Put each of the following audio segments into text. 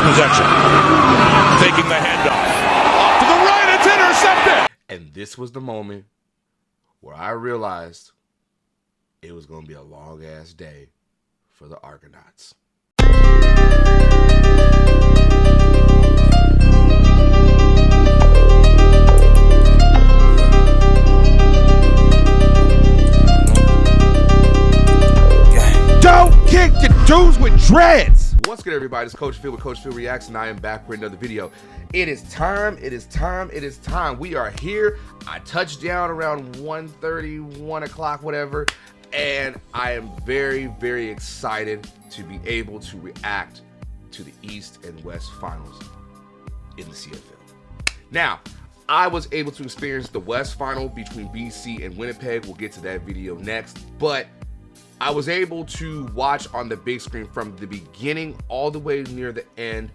possession. Taking the handoff. Off to the right, it's intercepted! And this was the moment where I realized it was going to be a long-ass day for the Argonauts. Don't kick the dudes with dreads. What's good, everybody? It's Coach Phil with Coach Phil Reacts, and I am back with another video. It is time. It is time. It is time. We are here. I touched down around 1:30, 1 o'clock, whatever, and I am very, very excited to be able to react to the East and West Finals in the CFL. Now, I was able to experience the West Final between BC and Winnipeg. We'll get to that video next, but I was able to watch on the big screen from the beginning all the way near the end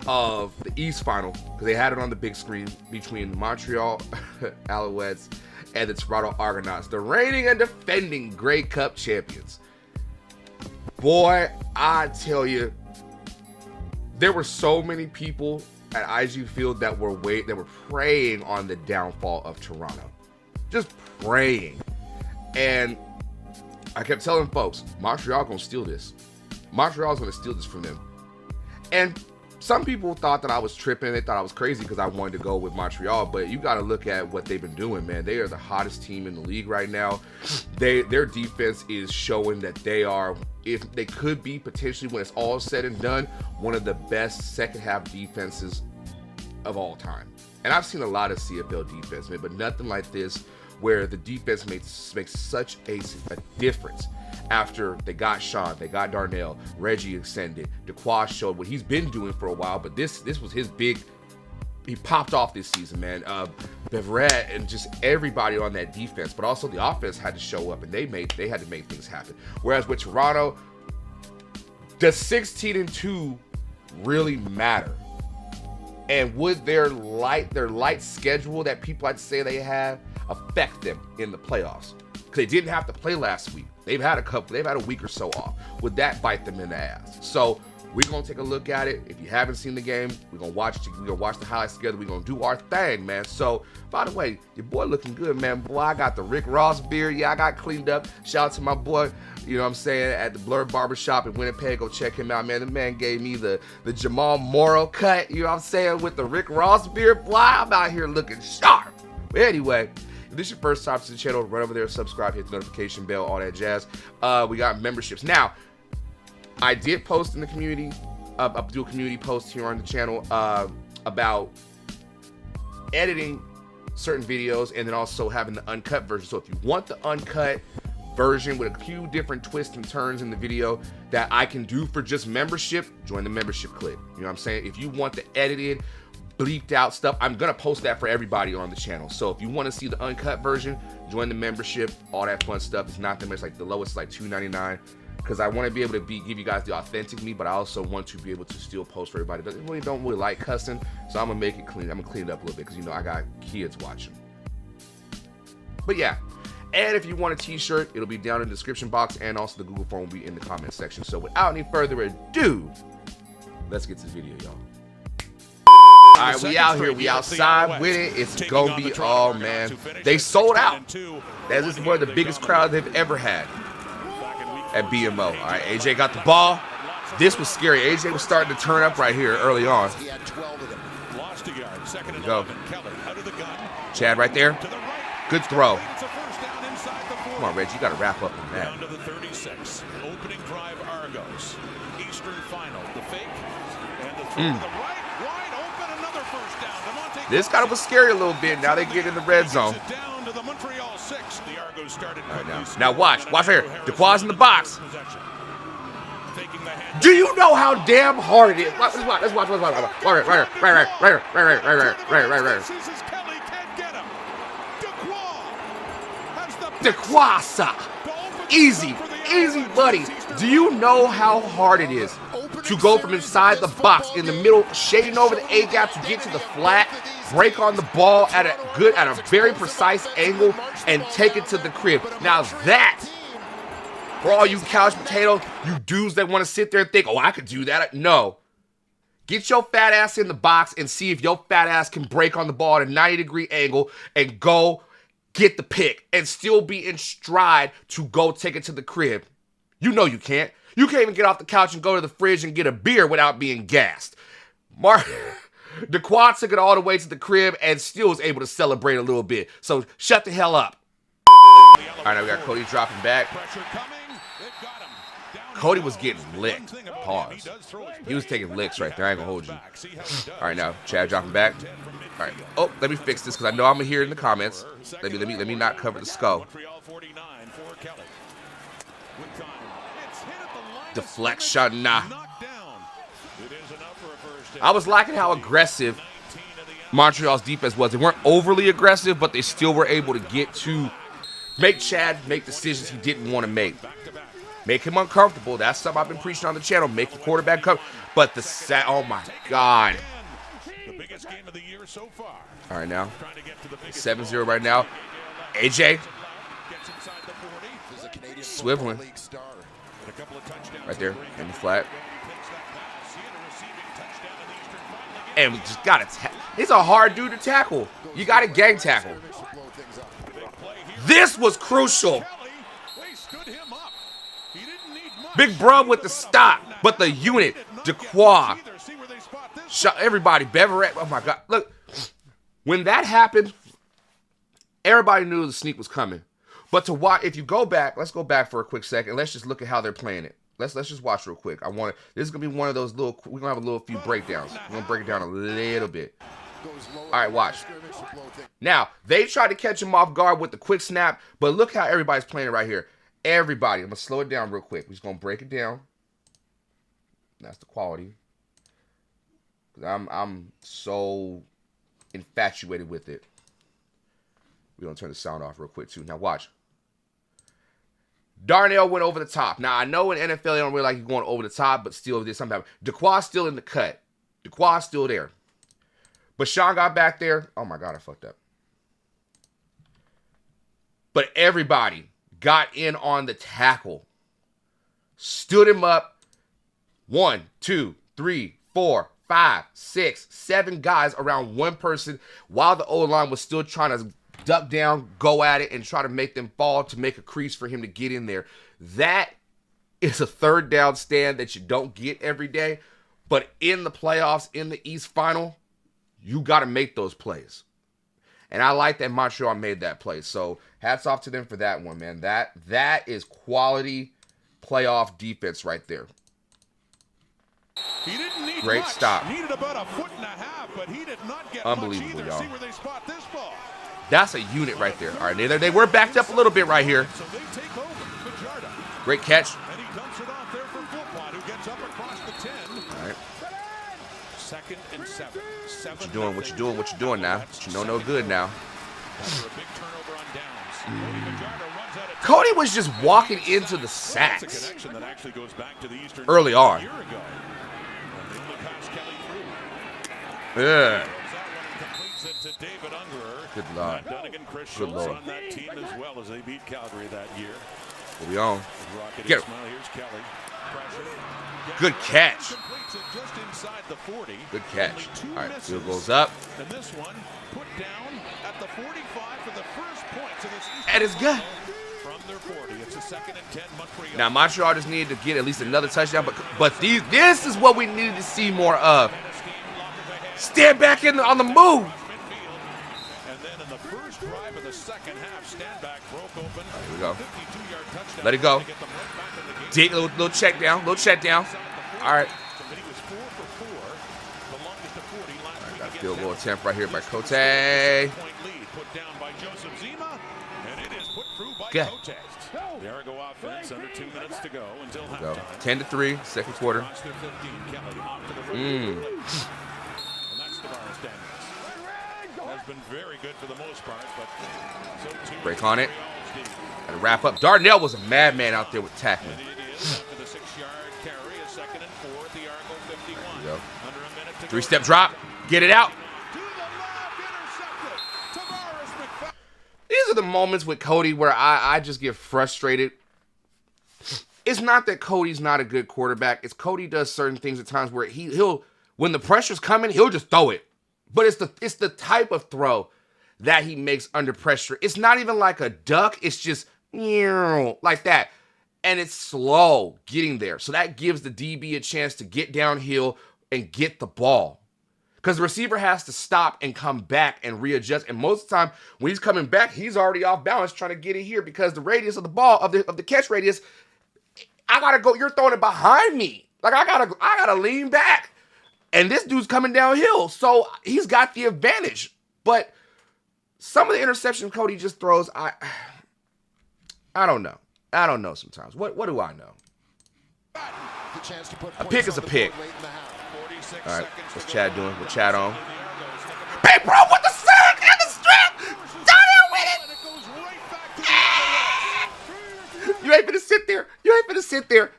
of the East Final, because they had it on the big screen between the Montrealalouettes and the Toronto Argonauts, the reigning and defending Grey Cup champions. Boy, I tell you, there were so many people at IG Field that were preying on the downfall of Toronto, just praying. And I kept telling folks, Montreal gonna steal this. Montreal's gonna steal this from them. And some people thought that I was tripping. They thought I was crazy because I wanted to go with Montreal. But you got to look at what they've been doing, man. They are the hottest team in the league right now. Their defense is showing that they are, if they could be potentially, when it's all said and done, one of the best second half defenses of all time. And I've seen a lot of CFL defense, man, but nothing like this, where the defense makes such a difference. After they got Sean, they got Darnell, Reggie extended, Dequoy showed what he's been doing for a while, but this was his big, he popped off this season, man. Beverett and just everybody on that defense, but also the offense had to show up, and they had to make things happen. Whereas with Toronto, does 16-2 really matter? And would their light schedule that people like to say they have affect them in the playoffs? Because they didn't have to play last week. They've had a week or so off. Would that bite them in the ass? So we're gonna take a look at it. If you haven't seen the game, we're gonna watch the highlights together. We're gonna do our thing, man. So, by the way, your boy looking good, man. Boy, I got the Rick Ross beard. Yeah, I got cleaned up. Shout out to my boy, you know what I'm saying, at the Blur Barbershop in Winnipeg. Go check him out, man. The man gave me the Jamal Morrow cut, you know what I'm saying, with the Rick Ross beard. Boy, I'm out here looking sharp. But anyway, if this is your first time to the channel, run over there, subscribe, hit the notification bell, all that jazz. We got memberships. Now, I did post in the community, do a community post here on the channel about editing certain videos and then also having the uncut version. So if you want the uncut version with a few different twists and turns in the video that I can do for just membership, join the membership clip. You know what I'm saying? If you want the edited, bleeped out stuff, I'm gonna post that for everybody on the channel. So if you want to see the uncut version, join the membership, all that fun stuff. It's not that much. Like the lowest is like $2.99, because I want to be able to give you guys the authentic me, but I also want to be able to still post for everybody that don't really like cussing. So I'm gonna make it clean. I'm gonna clean it up a little bit because, you know, I got kids watching. But yeah, and if you want a t-shirt, it'll be down in the description box, and also the Google form will be in the comment section. So without any further adu, let's get to the video, y'all. All right, we out here. We outside with it. It's going to be, oh, man. They sold out. That is one of the biggest crowds they've ever had at BMO. All right, AJ got the ball. This was scary. AJ was starting to turn up right here early on. Here we go. Chad right there. Good throw. Come on, Reggie. You got to wrap up on that. Down to the 36. Opening drive Argos. Eastern final. The fake. And the throw to the right. This kind of was scary a little bit. Now they get in the red zone. Right, now watch right here. Dequoy's in the box. Do you know how damn hard it is? Let's watch. Right here. Dequoy. Easy, buddy. Do you know how hard it is to go from inside the box in the middle, shading over the A gap to get to the flat, break on the ball at a very precise angle, and take it to the crib? Now that, for all you couch potatoes, you dudes that want to sit there and think, oh, I could do that. No. Get your fat ass in the box and see if your fat ass can break on the ball at a 90-degree angle and go get the pick and still be in stride to go take it to the crib. You know you can't. You can't even get off the couch and go to the fridge and get a beer without being gassed. DeQuan took it all the way to the crib and still was able to celebrate a little bit. So shut the hell up. All right, now we got Cody dropping back. Cody was getting licked. Pause. He was taking licks right there. I ain't gonna hold you. All right, now Chad dropping back. All right. Oh, let me fix this because I know I'm gonna hear it in the comments. Let me not cover the skull. Deflection. Nah. I was liking how aggressive Montreal's defense was. They weren't overly aggressive, but they still were able to get to make Chad make decisions he didn't want to make. Make him uncomfortable. That's something I've been preaching on the channel. Make your quarterback come. But oh my God. All right, now 7-0 right now. AJ swiveling right there in the flat. And we just got to he's a hard dude to tackle. You got to gang tackle. This was crucial. Big Bro with the stop, but the unit, DeQuan, shot everybody, Beverett. Oh my God. Look, when that happened, everybody knew the sneak was coming. But to watch, if you go back, let's go back for a quick second. Let's just look at how they're playing it. Let's just watch real quick. This is gonna be one of those little. We're gonna have a little few breakdowns. We're gonna break it down a little bit. All right, watch. Now they tried to catch him off guard with the quick snap, but look how everybody's playing it right here. Everybody, I'm gonna slow it down real quick. We're just gonna break it down. That's the quality. I'm so infatuated with it. We're gonna turn the sound off real quick too. Now watch. Darnell went over the top. Now, I know in NFL, they don't really like you going over the top, but still did something happen. DeQuan's still in the cut. DeQuan's still there. But Sean got back there. Oh, my God, I fucked up. But everybody got in on the tackle. Stood him up. 1, 2, 3, 4, 5, 6, 7 guys around one person while the O-line was still trying to duck down, go at it, and try to make them fall to make a crease for him to get in there. That is a third down stand that you don't get every day. But in the playoffs, in the East Final, you got to make those plays. And I like that Montreal made that play. So hats off to them for that one, man. That is quality playoff defense right there. He didn't need Great much. stop. Needed about a foot and a half, but he did not get Unbelievable, much either. y'all. See where they spot this ball. That's a unit right there. All right, they were backed up a little bit right here. So they take over. Great catch. And he dumps it off there for Football, who gets up across the 10. All right. 2nd and 7. What you doing now? But you know no good now. After a big turnover on downs. Cody was just walking into the sacks early on. Yeah. Good Lord. Good Lord. On that team as well as they beat Calgary that year. We on. Get him. Good catch. Good catch. All right, field goes up. And this one put down at the 45 for the first points of this East. And it's good. From their 40, it's a 2nd and 10 Montreal. Now Montreal just needed to get at least another touchdown, but this is what we needed to see more of. Stand back on the move. And then in the first drive of the second half, stand back broke open. Right, here we go. 52-yard touchdown. Let it go. Dig, little check down. All right. Got a field goal attempt right here by Cote. Good. The Argo offense under 2 minutes to go until Go. halftime. 10-3, second quarter. And that's Tavares Daniels. Has been very good for the most part, but so too. Break on it. Got to wrap up. Darnell was a madman out there with tackling. After the 6-yard carry, a 2nd and 4 at the Argo 51. There you go. Under a minute to go. 3-step drop. Get it out. These are the moments with Cody where I just get frustrated. It's not that Cody's not a good quarterback. It's Cody does certain things at times where When the pressure's coming, he'll just throw it. But it's the type of throw that he makes under pressure. It's not even like a duck. It's just like that. And it's slow getting there. So that gives the DB a chance to get downhill and get the ball. Because the receiver has to stop and come back and readjust. And most of the time, when he's coming back, he's already off balance trying to get it here because the radius of the ball, of the catch radius, I gotta go, you're throwing it behind me. Like I gotta lean back. And this dude's coming downhill. So he's got the advantage. But some of the interceptions Cody just throws, I don't know. I don't know sometimes. What do I know? A pick is a pick. All right, what's Chad doing? What's Chad on? Hey, bro, what the sack and the strap? Down with it! You ain't gonna sit there. You ain't gonna sit there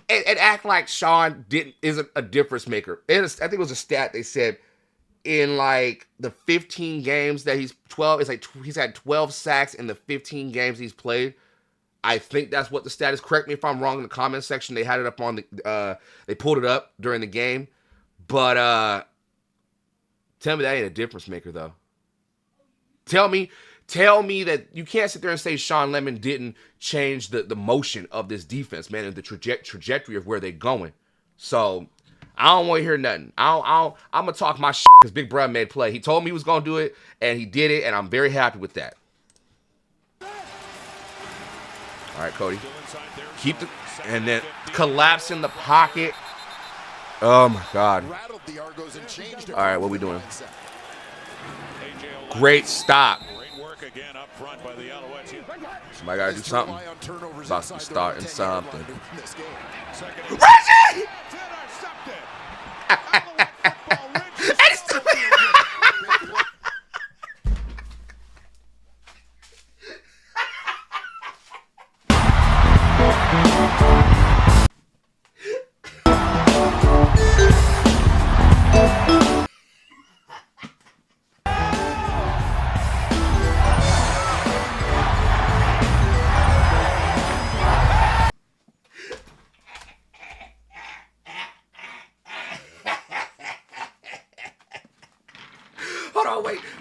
and act like Sean isn't a difference maker. I think it was a stat they said in like the 15 games that he's 12. It's like he's had 12 sacks in the 15 games he's played. I think that's what the stat is. Correct me if I'm wrong in the comment section. They had it up on the. They pulled it up during the game. But tell me that ain't a difference maker, though. Tell me that you can't sit there and say Sean Lemon didn't change the motion of this defense, man, and the trajectory of where they're going. So I don't want to hear nothing. I'm gonna talk my shit because Big Bruh made play. He told me he was gonna do it, and he did it, and I'm very happy with that. All right, Cody, keep the and then collapse in the pocket. Oh, my God. All right, what are we doing? Great stop. Somebody got to do something. About to be starting something. Reggie!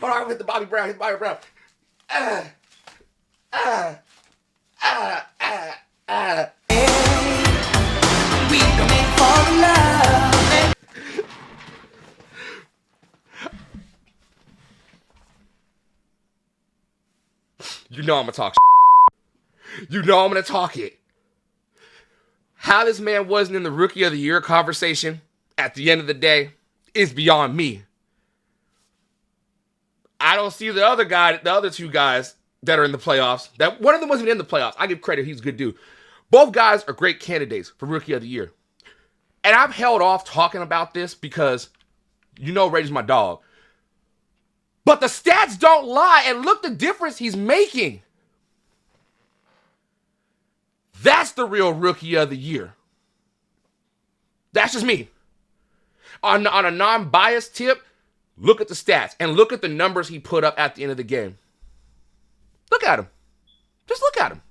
Hold on, hit the Bobby Brown, We don't make for love. You know I'm gonna talk. You know I'm gonna talk it. How this man wasn't in the Rookie of the Year conversation at the end of the day is beyond me. I don't see the other two guys that are in the playoffs. That one of them wasn't in the playoffs. I give credit, he's a good dude. Both guys are great candidates for Rookie of the Year. And I've held off talking about this because you know Reggie's my dog. But the stats don't lie, and look the difference he's making. That's the real Rookie of the Year. That's just me. On a non-biased tip, look at the stats and look at the numbers he put up at the end of the game. Look at him. Just look at him.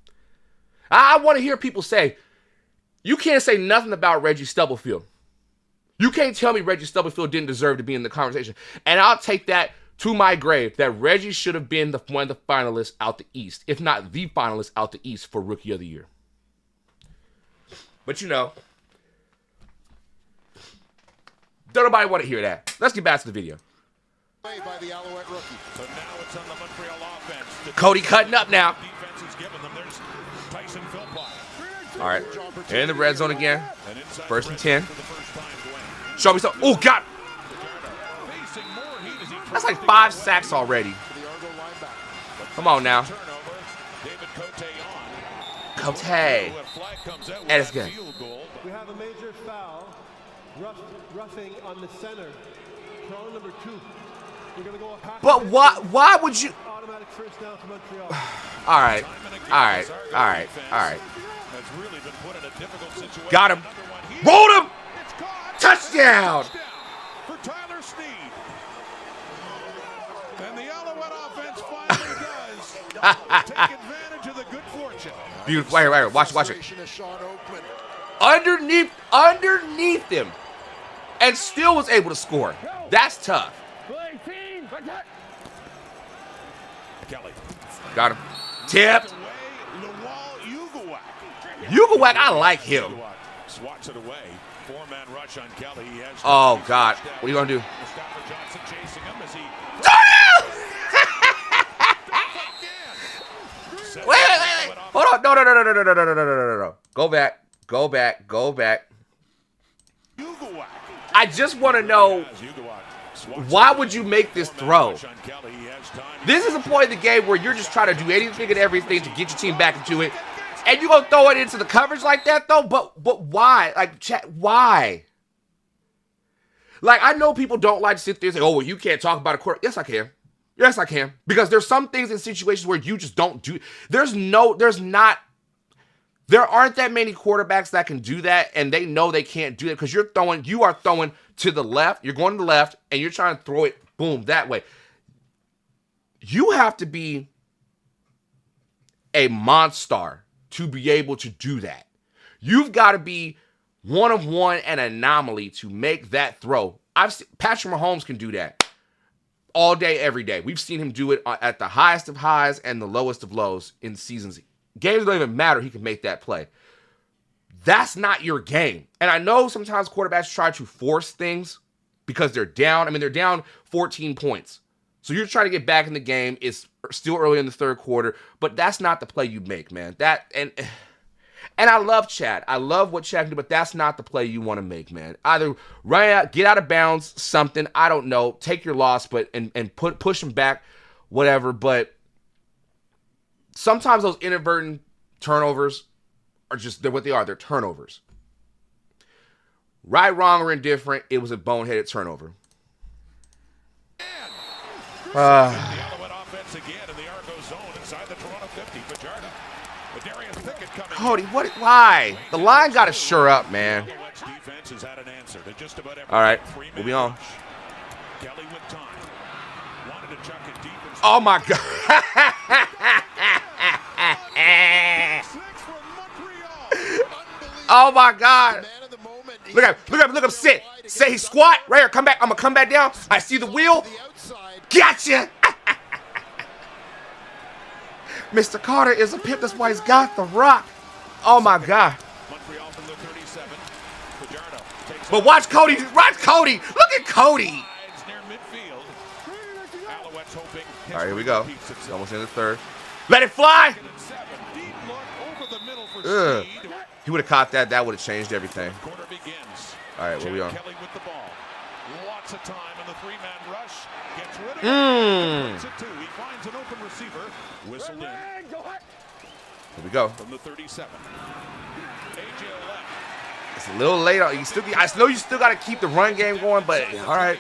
I want to hear people say, you can't say nothing about Reggie Stubblefield. You can't tell me Reggie Stubblefield didn't deserve to be in the conversation. And I'll take that to my grave, that Reggie should have been one of the finalists out the East, if not the finalist out the East for Rookie of the Year. But you know, don't nobody want to hear that. Let's get back to the video. By the Alouette rookie. So now it's on the Montreal offense. Cody cutting up now. Defense is giving them. There's Tyson Philpott. All right, in the red zone again. First and 10. Show me something. Oh, God. That's like 5 sacks already. Come on now. Cote. And it's good. We have a major foul. Roughing on the center. Throw number 2. We're gonna go but why would you? Automatic first down to Montreal. All right. Got him. Rolled him. Touchdown. For Tyler Sneed. And the Alouette offense finally does take advantage of the good fortune. Beautiful. Right. Watch it. Underneath him. and still was able to score. That's tough. Kelly. Got him. Tipped. Ugawak, I like him. Swats it away. Four-man rush on Kelly. He has Oh, God. What are you going to do? Mustafa Johnson chasing him as he... Wait. Hold on. No. Go back. I just want to know, why would you make this throw? This is a point in the game where you're just trying to do anything and everything to get your team back into it. And you're going to throw it into the coverage like that, though? But why? Like, chat, why? Like, I know people don't like to sit there and say, oh, well, you can't talk about a quarter. Yes, I can. Yes, I can. Because there's some things in situations where you just don't do. There aren't that many quarterbacks that can do that, and they know they can't do it because you are throwing to the left, you're going to the left, and you're trying to throw it, boom, that way. You have to be a monster to be able to do that. You've got to be one of one, an anomaly to make that throw. Patrick Mahomes can do that all day, every day. We've seen him do it at the highest of highs and the lowest of lows in seasons. Games don't even matter. He can make that play. That's not your game. And I know sometimes quarterbacks try to force things because they're down. I mean, they're down 14 points. So you're trying to get back in the game. It's still early in the third quarter, but that's not the play you make, man. And I love Chad. I love what Chad can do, but that's not the play you want to make, man. Either run out, get out of bounds, something. I don't know. Take your loss, but and push him back, whatever. But sometimes those inadvertent turnovers are just what they are. They're turnovers. Right, wrong, or indifferent, it was a boneheaded turnover. The Alouette offense again in the Argo zone inside the Toronto 50. Fajardo. Darius Pickett coming. Cody, why? The line got to sure up, man. Defense has had an answer to just about every. All right, we'll be on. Kelly with time. Wanted to chuck it deep. Oh, my God. Oh, my God. Look at him sit. Say he squat. Right here, come back. I'm going to come back down. I see the wheel. Gotcha. Mr. Carter is a pimp. That's why he's got the rock. Oh, my God. Montreal from the 37. Fajardo takes but watch Cody. Watch Cody. Look at Cody. near midfield. Alouettes hoping. All right, here we go. It's almost in the third. Let it fly. Deep look over the middle for speed. He would have caught that. That would have changed everything. Quarter begins. All right, where we on? Kelly with the ball. Lots of time in the three-man rush. Gets rid of it. Completes it too. He finds an open receiver. Whistled in. Here we go. From the 37. AJ left. It's a little late. I know you still got to keep the run game going, but all right.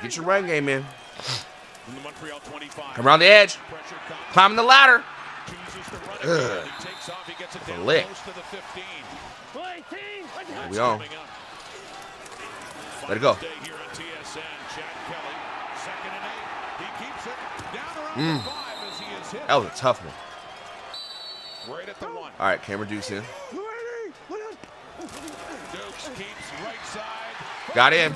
Get your run game in. From the Montreal 25. Come around the edge. Climbing the ladder. Chooses to run it. He takes off. He gets it down lick. close to the 15. Here we on. Let it go. Here on TSN, Chad Kelly, 2nd and 8. He keeps it down around the 5 as he is hit. That was a tough one. Right at the 1. All right, Cameron Dukes in. Dukes keeps right side. Got in. And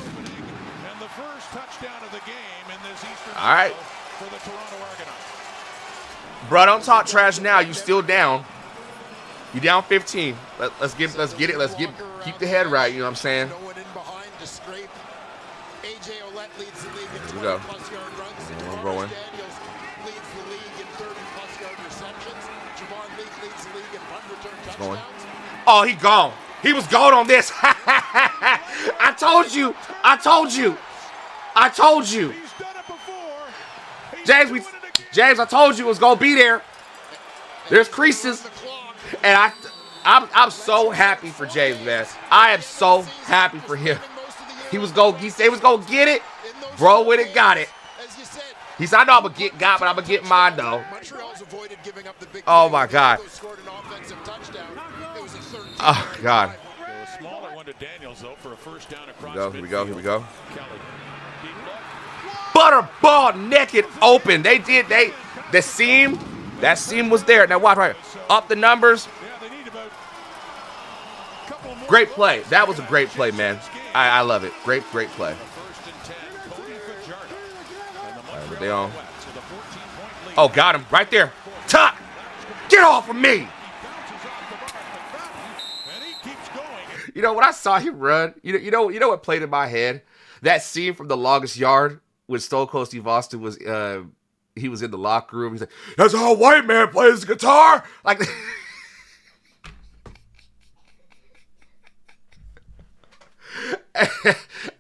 the first touchdown of the game in this Eastern All right. for the Toronto Argonauts. Bro, don't talk trash now. You still down. You down 15. Let's get it. Keep the head right. You know what I'm saying? No one in behind to scrape. AJ Ouellette leads the league in Here we go. 20-plus-yard runs. We're rolling. Daniels leads the league in 30-plus-yard receptions. Javon Leake leads the league in punt return touchdowns. Oh, he gone. He was gone on this. I told you. He's done it before. James, I told you it was gonna be there. There's creases, and I'm so happy for James, man. I am so happy for him. He said he was gonna get it. Bro went and got it. He said, I know I'm gonna get but I'm gonna get mine though. Oh my God. Oh God. A smaller one to Daniels though for a first down across. Here we go. Kelly. Deep look. Butterball naked open. That seam was there. Now watch right. Up the numbers. Yeah, they need about a couple more. Great play. That was a great play, man. I love it. Great play. First and 10, Cody Fajardo. And the But they on. Montrealalouettes with a 14-point lead. Oh, got him right there. Tuck! Get off of me! Bounces off the bar, McFadden, and he keeps going. You know, when I saw him run, you know what played in my head? That scene from The Longest Yard when Stone Cold Steve Austin was he was in the locker room. He's like, "That's how a white man plays the guitar." Like, and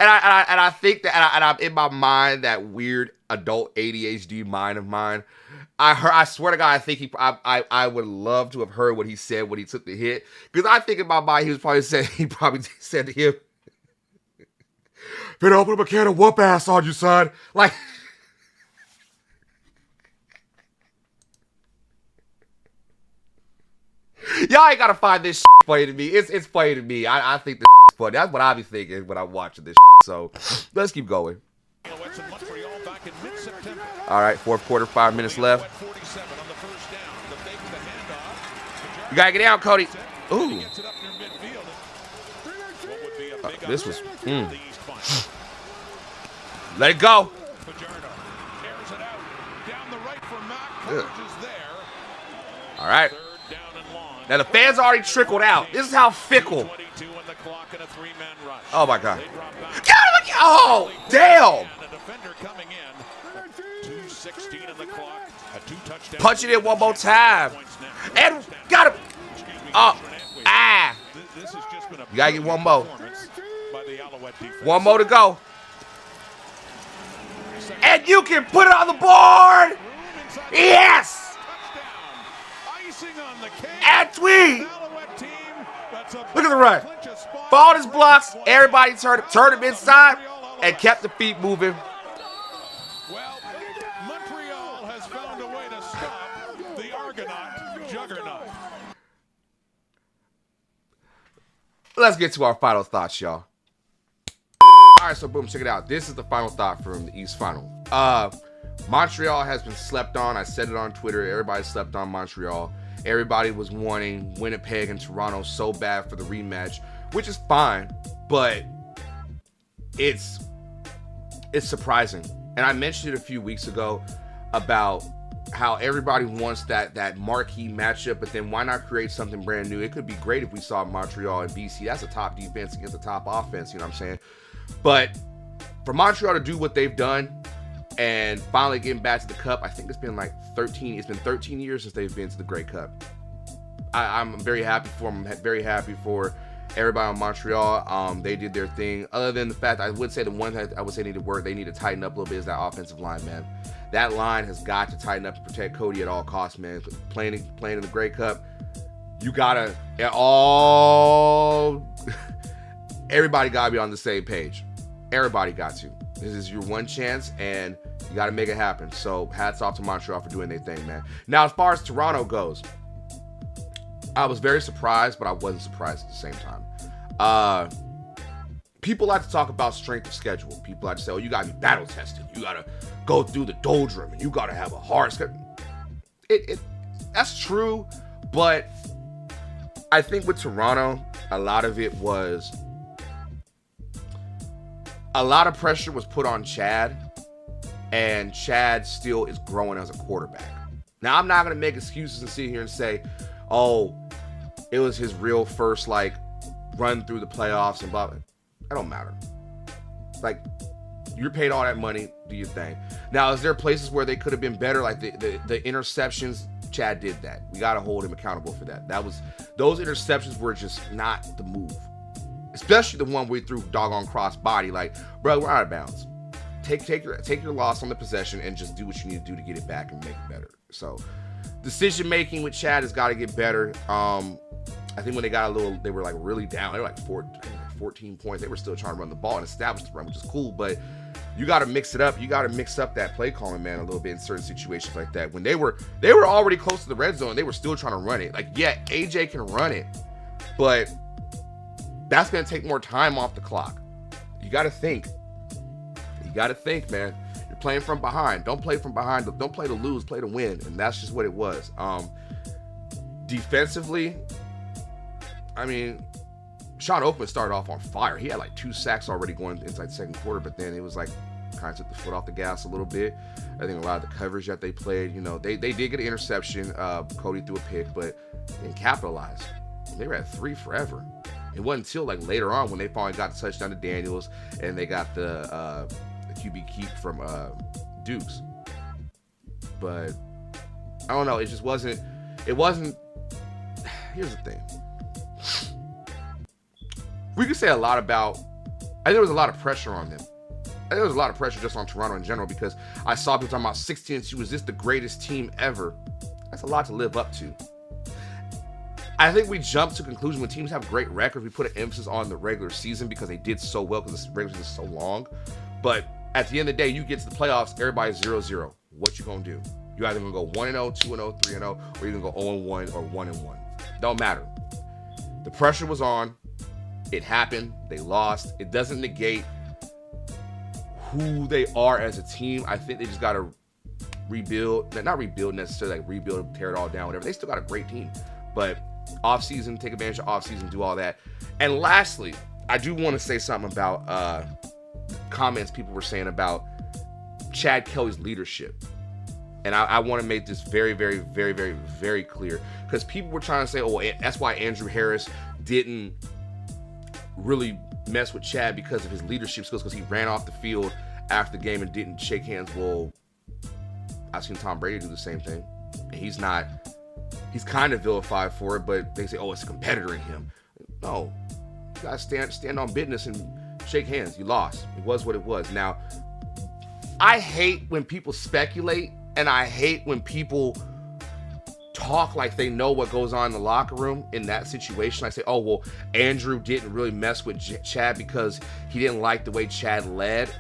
I think that, and I'm in my mind, that weird adult ADHD mind of mine. I swear to God, I think I would love to have heard what he said when he took the hit, because I think in my mind he probably said to him, "Better open up a can of whoop ass on you, son." Like, y'all ain't gotta find this funny to me. It's funny to me. I think this funny. That's what I be thinking when I'm watching this. So let's keep going. All right, fourth quarter, 5 minutes left. You gotta get down, Cody. Ooh. This was. Let it go. Good. All right. Now the fans already trickled out. This is how fickle. Oh my God. Get him again. Oh, damn. Punch it in one more time. And got him. Oh, ah. You gotta get one more. One more to go. And you can put it on the board. Yes. And Tweed. Look at the run. Followed his blocks. Everybody turned him inside and kept the feet moving. Well, Montreal has found a way to stop the Argonaut juggernaut. Let's get to our final thoughts, y'all. All right, so boom, check it out. This is the final thought from the East Final. Montreal has been slept on. I said it on Twitter. Everybody slept on Montreal. Everybody was wanting Winnipeg and Toronto so bad for the rematch, which is fine, but it's surprising. And I mentioned it a few weeks ago about how everybody wants that marquee matchup, but then why not create something brand new? It could be great if we saw Montreal and BC. That's a top defense against a top offense, you know what I'm saying? But for Montreal to do what they've done and finally getting back to the Cup, I think it's been 13 years since they've been to the Grey Cup. I'm very happy for them. I'm very happy for everybody in Montreal. They did their thing. Other than the fact, I would say the one that I would say need to tighten up a little bit is that offensive line, man. That line has got to tighten up and protect Cody at all costs, man. Playing in the Grey Cup, you gotta everybody gotta be on the same page. Everybody got to. This is your one chance, and you got to make it happen. So hats off to Montreal for doing their thing, man. Now, as far as Toronto goes, I was very surprised, but I wasn't surprised at the same time. People like to talk about strength of schedule. People like to say, "Oh, you got to be battle tested. You got to go through the doldrum, and you got to have a hard schedule." That's true, but I think with Toronto, a lot of it was. A lot of pressure was put on Chad, and Chad still is growing as a quarterback. Now, I'm not going to make excuses and sit here and say, "Oh, it was his real first, run through the playoffs and blah, blah." That don't matter. You're paid all that money, do your thing. Now, is there places where they could have been better? Like the interceptions, Chad did that. We got to hold him accountable for that. Those interceptions were just not the move. Especially the one we threw doggone cross body. Bro, we're out of bounds. Take your loss on the possession and just do what you need to do to get it back and make it better. So, decision making with Chad has got to get better. I think when they were really down. They were 14 points. They were still trying to run the ball and establish the run, which is cool. But you got to mix it up. You got to mix up that play calling, man, a little bit in certain situations like that. When they were already close to the red zone, they were still trying to run it. AJ can run it, but that's going to take more time off the clock. You got to think. Man. You're playing from behind. Don't play from behind. Don't play to lose, play to win. And that's just what it was. Defensively, I mean, Sean Oakman started off on fire. He had like 2 sacks already going inside the second quarter, but then it was like kind of took the foot off the gas a little bit. I think a lot of the coverage that they played, they did get an interception. Cody threw a pick, but didn't capitalize. They were at 3 forever. It wasn't until like later on when they finally got the touchdown to Daniels and they got the QB keep from Dukes. But I don't know. It just wasn't. It wasn't. Here's the thing. We could say a lot about. I think there was a lot of pressure on them. I think there was a lot of pressure just on Toronto in general because I saw people talking about 16-2. Was this the greatest team ever? That's a lot to live up to. I think we jumped to conclusion when teams have great records, we put an emphasis on the regular season because they did so well because the regular season is so long. But at the end of the day, you get to the playoffs, everybody's 0-0. What you gonna do? You either gonna go 1-0, 2-0, 3-0, or you're gonna go 0-1 or 1-1. Don't matter. The pressure was on. It happened. They lost. It doesn't negate who they are as a team. I think they just gotta rebuild. Not rebuild necessarily, like rebuild, tear it all down, whatever. They still got a great team, but off-season, take advantage of off-season, do all that. And lastly, I do want to say something about comments people were saying about Chad Kelly's leadership. And I want to make this very, very, very, very, very clear. Because people were trying to say, oh, that's why Andrew Harris didn't really mess with Chad because of his leadership skills, because he ran off the field after the game and didn't shake hands. Well, I've seen Tom Brady do the same thing. And he's kind of vilified for it, but they say, oh, it's a competitor in him. No, you gotta stand on business and shake hands. You lost. It was what it was. Now, I hate when people speculate, and I hate when people talk like they know what goes on in the locker room in that situation. I say, oh, well, Andrew didn't really mess with Chad because he didn't like the way Chad led.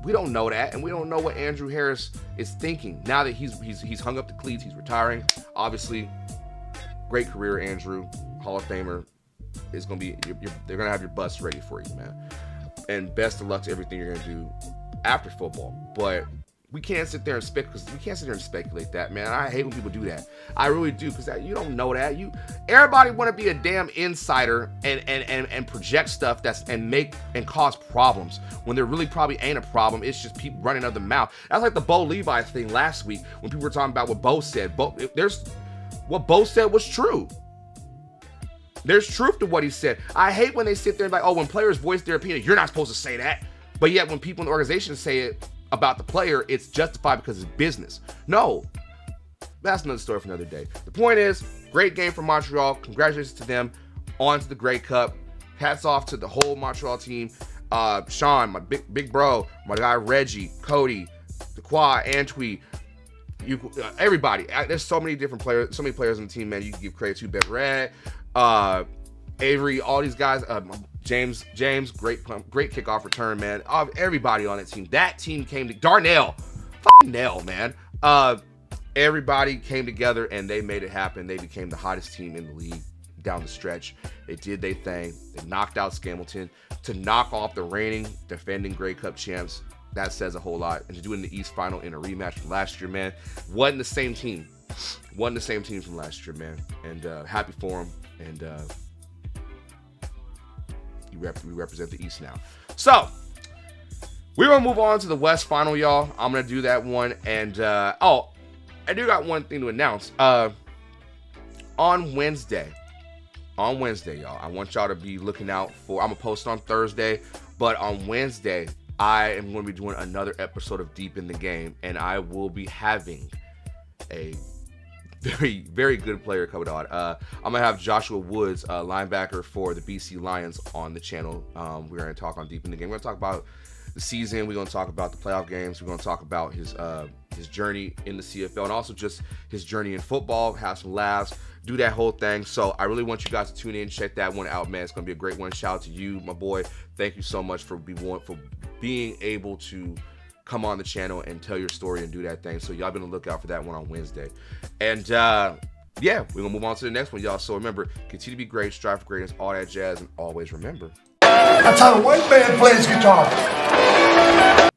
We don't know that, and we don't know what Andrew Harris is thinking. Now that he's hung up the cleats, he's retiring. Obviously, great career, Andrew, Hall of Famer. Is gonna be. They're gonna have your bus ready for you, man. And best of luck to everything you're gonna do after football. But we can't sit there and speculate that, man. I hate when people do that. I really do, because you don't know that. Everybody want to be a damn insider and project stuff and cause problems when there really probably ain't a problem. It's just people running out of the mouth. That's like the Bo Levi thing last week when people were talking about what Bo said. What Bo said was true. There's truth to what he said. I hate when they sit there and like, oh, when players voice their opinion, you're not supposed to say that. But yet when people in the organization say it about the player, it's justified because it's business. No, that's another story for another day. The point is, great game for Montreal. Congratulations to them. On to the Grey Cup. Hats off to the whole Montreal team. Sean, my big bro, my guy Reggie, Cody, Dequa, Antwi, everybody. There's so many different players, so many players on the team, man. You can give credit to Beverett, Avery, all these guys. James, great kickoff return, man. Everybody on that team. That team came to Darnell, man. Everybody came together and they made it happen. They became the hottest team in the league down the stretch. They did their thing. They knocked out Scamilton to knock off the reigning, defending Grey Cup champs. That says a whole lot. And to do it in the East Final in a rematch from last year, man. Wasn't the same team from last year, man. And happy for them. And we represent the East now. So, we're going to move on to the West Final, y'all. I'm going to do that one. And, I do got one thing to announce. On Wednesday, y'all, I want y'all to be looking out for, I'm going to post on Thursday, but on Wednesday, I am going to be doing another episode of Deep in the Game, and I will be having a very, very good player coming on. I'm going to have Joshua Woods, linebacker for the BC Lions, on the channel. We're going to talk on Deep in the Game. We're going to talk about the season. We're going to talk about the playoff games. We're going to talk about his journey in the CFL and also just his journey in football, have some laughs, do that whole thing. So I really want you guys to tune in, check that one out, man. It's going to be a great one. Shout out to you, my boy. Thank you so much for being able to come on the channel and tell your story and do that thing. So y'all be on the lookout for that one on Wednesday. And yeah, we're going to move on to the next one, y'all. So remember, continue to be great, strive for greatness, all that jazz, and always remember. That's how a white man plays guitar.